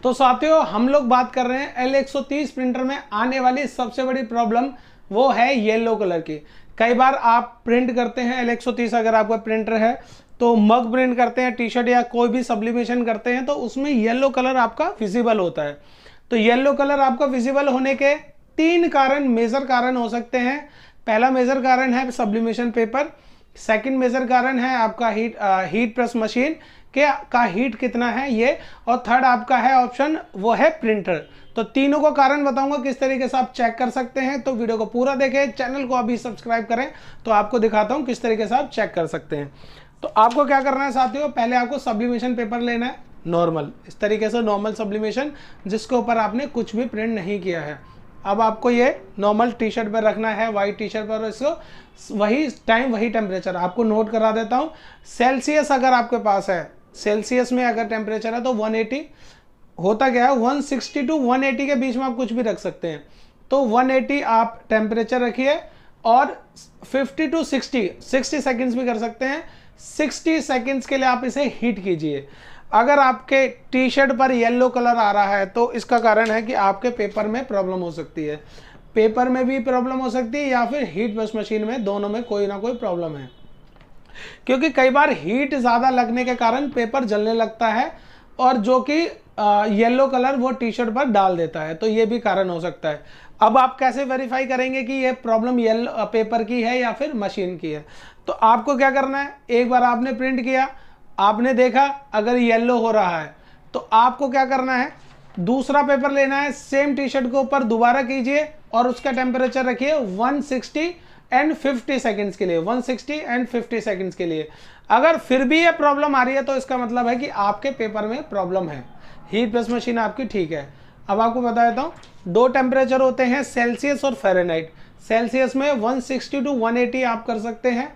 तो साथियों हम लोग बात कर रहे हैं L130 प्रिंटर में आने वाली सबसे बड़ी प्रॉब्लम, वो है येलो कलर की। कई बार आप प्रिंट करते हैं L130, अगर आपका प्रिंटर है तो मग प्रिंट करते हैं, टी शर्ट या कोई भी सब्लिमेशन करते हैं, तो उसमें येलो कलर आपका विजिबल होता है। तो येलो कलर आपका विजिबल होने के 3 कारण, मेजर कारण हो सकते हैं। पहला मेजर कारण है सब्लिमेशन पेपर, सेकंड मेजर कारण है आपका हीट प्रेस मशीन का हीट कितना है ये, और थर्ड आपका है ऑप्शन, वो है प्रिंटर। तो तीनों को कारण बताऊंगा किस तरीके से आप चेक कर सकते हैं। तो वीडियो को पूरा देखें, चैनल को अभी सब्सक्राइब करें, तो आपको दिखाता हूं किस तरीके से आप चेक कर सकते हैं। तो आपको क्या करना है साथियों, पहले आपको सब्लिमेशन पेपर लेना है नॉर्मल, इस तरीके से नॉर्मल सब्लिमेशन जिसके ऊपर आपने कुछ भी प्रिंट नहीं किया है। अब आपको ये नॉर्मल टी शर्ट पर रखना है, वाइट टी शर्ट पर, इसको वही टाइम वही टेम्परेचर आपको नोट करा देता हूँ। सेल्सियस अगर आपके पास है, सेल्सियस में अगर टेम्परेचर है तो 180, होता क्या है 160 टू 180 के बीच में आप कुछ भी रख सकते हैं। तो 180 आप टेम्परेचर रखिए और 50 टू 60 सेकेंड्स भी कर सकते हैं। 60 सेकेंड्स के लिए आप इसे हीट कीजिए। अगर आपके टी शर्ट पर येलो कलर आ रहा है तो इसका कारण है कि आपके पेपर में प्रॉब्लम हो सकती है, पेपर में भी प्रॉब्लम हो सकती है या फिर हीट प्रेस मशीन में, दोनों में कोई ना कोई प्रॉब्लम है। क्योंकि कई बार हीट ज़्यादा लगने के कारण पेपर जलने लगता है और जो कि येलो कलर वो टी शर्ट पर डाल देता है, तो ये भी कारण हो सकता है। अब आप कैसे वेरीफाई करेंगे कि ये प्रॉब्लम येलो पेपर की है या फिर मशीन की है? तो आपको क्या करना है, एक बार आपने प्रिंट किया, आपने देखा अगर येलो हो रहा है तो आपको क्या करना है, दूसरा पेपर लेना है, सेम टी शर्ट के ऊपर दोबारा कीजिए और उसका टेम्परेचर रखिए 160 एंड 50 सेकेंड्स के लिए, 160 एंड 50 सेकेंड्स के लिए। अगर फिर भी ये प्रॉब्लम आ रही है तो इसका मतलब है कि आपके पेपर में प्रॉब्लम है, हीट प्रेस मशीन आपकी ठीक है। अब आपको बता देता हूँ, 2 टेम्परेचर होते हैं, सेल्सियस और फ़ारेनहाइट। सेल्सियस में 160 टू 180 आप कर सकते हैं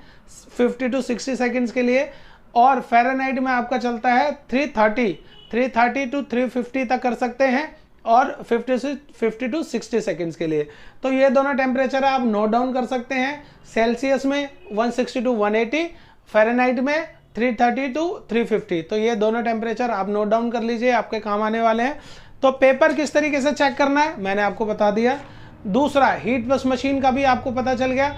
50 टू 60 सेकेंड्स के लिए, और फ़ारेनहाइट में आपका चलता है 330 टू 350 तक कर सकते हैं, और 50 टू 60 सेकेंड्स के लिए। तो ये दोनों टेम्परेचर आप नोट डाउन कर सकते हैं। सेल्सियस में 160 टू 180, फ़ारेनहाइट में 330 टू 350। तो ये दोनों टेम्परेचर आप नोट डाउन कर लीजिए, आपके काम आने वाले हैं। तो पेपर किस तरीके से चेक करना है मैंने आपको बता दिया। दूसरा, हीट प्रेस मशीन का भी आपको पता चल गया।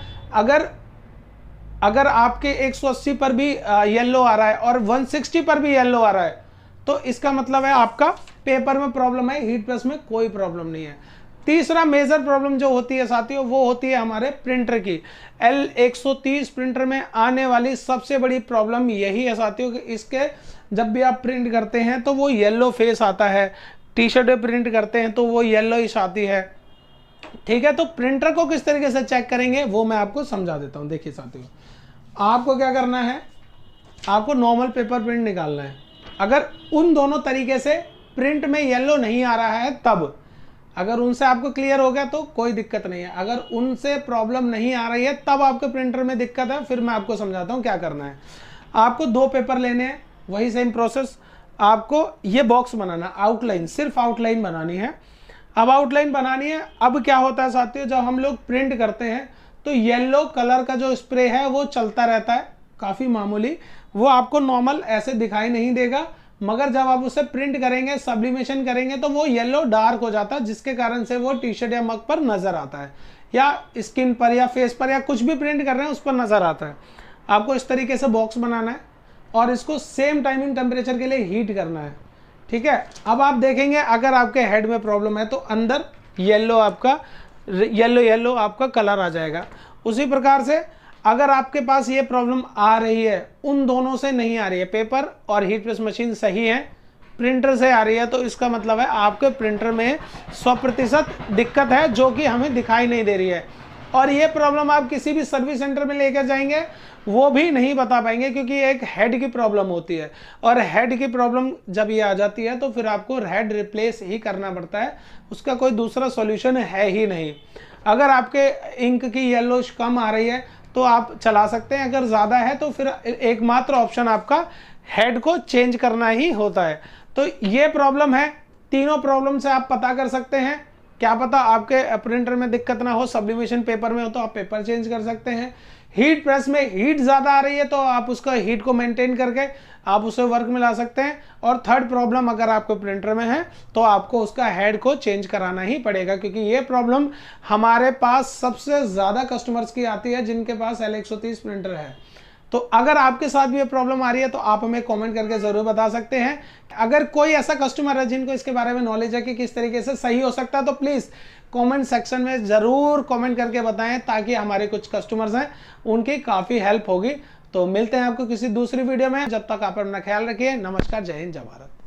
अगर आपके 180 पर भी येलो आ रहा है और 160 पर भी येलो आ रहा है तो इसका मतलब है आपका पेपर में प्रॉब्लम है, हीट प्रेस में कोई प्रॉब्लम नहीं है। तीसरा मेजर प्रॉब्लम जो होती है साथियों, वो होती है हमारे प्रिंटर की। L130 प्रिंटर में आने वाली सबसे बड़ी प्रॉब्लम यही है साथियों कि इसके जब भी आप प्रिंट करते हैं तो वो येलो फेस आता है, टी शर्ट पे प्रिंट करते हैं तो वो येलो इश आती है। ठीक है, तो प्रिंटर को किस तरीके से चेक करेंगे वो मैं आपको समझा देता हूँ। देखिए साथियों, आपको क्या करना है, आपको नॉर्मल पेपर प्रिंट निकालना है। अगर उन दोनों तरीके से प्रिंट में येलो नहीं आ रहा है तब, अगर उनसे आपको क्लियर हो गया तो कोई दिक्कत नहीं है। अगर उनसे प्रॉब्लम नहीं आ रही है तब आपके प्रिंटर में दिक्कत है, फिर मैं आपको समझाता हूँ क्या करना है। आपको 2 पेपर लेने हैं, वही सेम प्रोसेस। आपको ये बॉक्स बनाना, आउटलाइन, सिर्फ आउटलाइन बनानी है। अब आउटलाइन बनानी है। अब क्या होता है साथियों, जब हम लोग प्रिंट करते हैं तो येलो कलर का जो स्प्रे है वो चलता रहता है, काफ़ी मामूली, वो आपको नॉर्मल ऐसे दिखाई नहीं देगा, मगर जब आप उसे प्रिंट करेंगे, सब्लिमेशन करेंगे तो वो येलो डार्क हो जाता है, जिसके कारण से वो टी शर्ट या मग पर नज़र आता है, या स्किन पर या फेस पर या कुछ भी प्रिंट कर रहे हैं उस पर नज़र आता है। आपको इस तरीके से बॉक्स बनाना है और इसको सेम टाइमिंग टेम्परेचर के लिए हीट करना है। ठीक है, अब आप देखेंगे अगर आपके हेड में प्रॉब्लम है तो अंदर येलो आपका कलर आ जाएगा। उसी प्रकार से अगर आपके पास ये प्रॉब्लम आ रही है, उन दोनों से नहीं आ रही है, पेपर और हीट प्रेस मशीन सही है, प्रिंटर से आ रही है, तो इसका मतलब है आपके प्रिंटर में 100% दिक्कत है जो कि हमें दिखाई नहीं दे रही है। और ये प्रॉब्लम आप किसी भी सर्विस सेंटर में लेकर जाएंगे वो भी नहीं बता पाएंगे, क्योंकि एक हेड की प्रॉब्लम होती है, और हेड की प्रॉब्लम जब ये आ जाती है तो फिर आपको हेड रिप्लेस ही करना पड़ता है, उसका कोई दूसरा सॉल्यूशन है ही नहीं। अगर आपके इंक की येलोश कम आ रही है तो आप चला सकते हैं, अगर ज़्यादा है तो फिर एकमात्र ऑप्शन आपका हेड को चेंज करना ही होता है। तो ये प्रॉब्लम है, तीनों प्रॉब्लम से आप पता कर सकते हैं। क्या पता आपके प्रिंटर में दिक्कत ना हो, सब्लिमेशन पेपर में हो तो आप पेपर चेंज कर सकते हैं, हीट प्रेस में हीट ज़्यादा आ रही है तो आप उसका हीट को मेंटेन करके आप उसे वर्क में ला सकते हैं। और थर्ड प्रॉब्लम अगर आपको प्रिंटर में है तो आपको उसका हेड को चेंज कराना ही पड़ेगा, क्योंकि ये प्रॉब्लम हमारे पास सबसे ज़्यादा कस्टमर्स की आती है जिनके पास L130 प्रिंटर है। तो अगर आपके साथ भी ये प्रॉब्लम आ रही है तो आप हमें कमेंट करके ज़रूर बता सकते हैं। अगर कोई ऐसा कस्टमर है जिनको इसके बारे में नॉलेज है कि किस तरीके से सही हो सकता है तो प्लीज़ कमेंट सेक्शन में ज़रूर कमेंट करके बताएं, ताकि हमारे कुछ कस्टमर्स हैं उनकी काफ़ी हेल्प होगी। तो मिलते हैं आपको किसी दूसरी वीडियो में, जब तक आप अपना ख्याल रखिए। नमस्कार, जय हिंद, जय भारत।